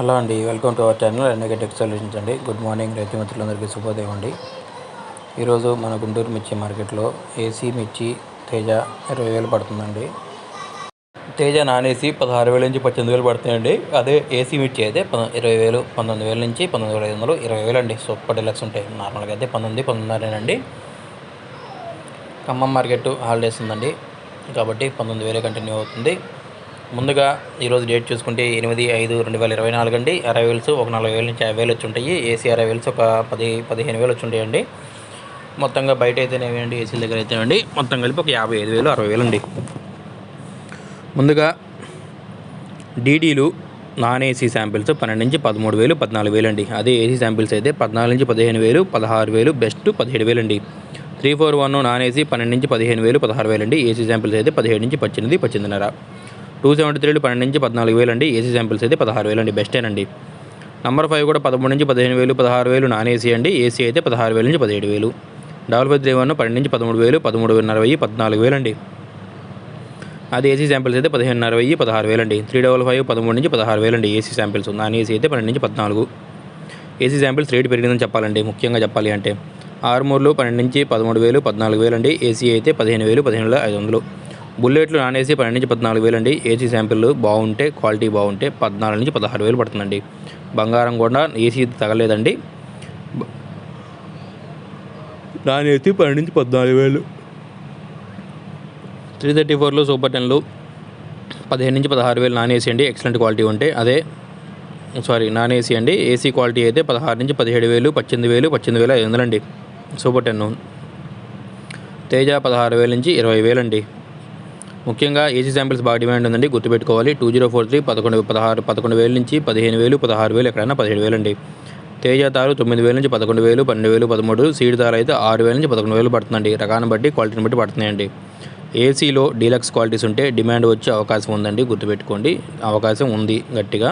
Hello అండి, welcome to our channel NAK tech solutions అండి. Good morning రైతు మిత్రులందరికీ శుభోదయం అండి. ఈరోజు మన గుంటూరు మిర్చి మార్కెట్లో ఏసీ మిర్చి తేజ 20,000 పడుతుందండి. తేజ నాన్ ఏసీ 16,000 నుంచి 18,000 పడుతాయండి. అదే ఏసీ మిర్చి అయితే 20,000, 19,000 నుంచి 19,500, 20,000 అండి. సూపర్ డీలక్స్ ఉంటాయి. నార్మల్గా అయితే 19, 19,500 ఖమ్మం మార్కెట్ హాలిడేస్ ఉందండి కాబట్టి 19,000 కంటిన్యూ అవుతుంది. ముందుగా ఈరోజు డేట్ చూసుకుంటే 8/5/2024 అండి. 60,000 ఒక 40,000 నుంచి 50,000 వచ్చి ఉంటాయి. ఏసీ 60,000 ఒక 10-15,000 వచ్చి ఉంటాయండి. మొత్తంగా బయట అయితేనేమండి, ఏసీల దగ్గర అయితేనండి మొత్తం కలిపి ఒక 55,000, 60,000 అండి. ముందుగా డీడీలు నాన్ ఏసీ శాంపిల్స్ 12 నుంచి 13,000, 14,000 అండి. అదే ఏసీ శాంపిల్స్ అయితే 14 నుంచి 15,000, 16,000, బెస్ట్ 17,000 అండి. 341 నాన్ ఏసీ 12 నుంచి 15,000, 16,000 అండి. ఏసీ శాంపిల్స్ అయితే 17 నుంచి 18, 18,500. 273 12 నుంచి 14,000 అండి. ఏసీ శాంపిల్స్ అయితే 16,000 అండి. బెస్టేనండి. నంబర్ 5 కూడా 13 నుంచి 15,000, 16,000 నాన్ ఏసీ అండి. ఏసీ అయితే 16,000 నుంచి 17,000. 5531 12 నుంచి 13,000, 13,500, 14,000 అండి. అది ఏసీ శాంపిల్స్ అయితే 15,500, 16,000 అండి. 355 13 నుంచి 16,000 అండి. AC samples. నాన్ ఏసీ అయితే 12 నుంచి 14. ఏసీ శాంపిల్స్ రేటు పెరిగిందని చెప్పాలండి, ముఖ్యంగా చెప్పాలి అంటే. ఆర్మూర్లు 12 నుంచి 13,000, 14,000 అండి. ఏసీ అయితే 15,000, 15,500. బుల్లెట్లు నాన్ ఏసీ 12 నుంచి 14,000 అండి. ఏసీ శాంపిల్ బాగుంటే, క్వాలిటీ బాగుంటే 14 నుంచి 16,000 పడుతుందండి. బంగారం కూడా ఏసీ తగలేదండి. నాన్ ఏసీ 12 నుంచి 14,000. 334లు సూపర్ 10లు 15 నుంచి 16,000 నాన్ ఏసీ అండి. ఎక్సలెంట్ క్వాలిటీ ఉంటే అదే నాన్ ఏసీ అండి. ఏసీ క్వాలిటీ అయితే 16 నుంచి 17,000, 18,000, 18,500 అండి. సూపర్ 10 తేజ 16,000 నుంచి 20,000 అండి. ముఖ్యంగా ఏసీ శాంపిల్స్ బాగా డిమాండ్ ఉందండి, గుర్తుపెట్టుకోవాలి. 2043 11,000 నుంచి 15,000, 16,000, ఎక్కడైనా 17,000 అండి. తేజ తారు 9,000 నుంచి 11,000, 12,000, 13. సీడ్ తారు అయితే 6,000 నుంచి 11,000 పడుతుందండి. రకాన్ని బట్టి, క్వాలిటీని బట్టి పడుతున్నాయండి. ఏసీలో డీలక్స్ క్వాలిటీస్ ఉంటే డిమాండ్ వచ్చే అవకాశం ఉందండి, గుర్తుపెట్టుకోండి. అవకాశం ఉంది గట్టిగా.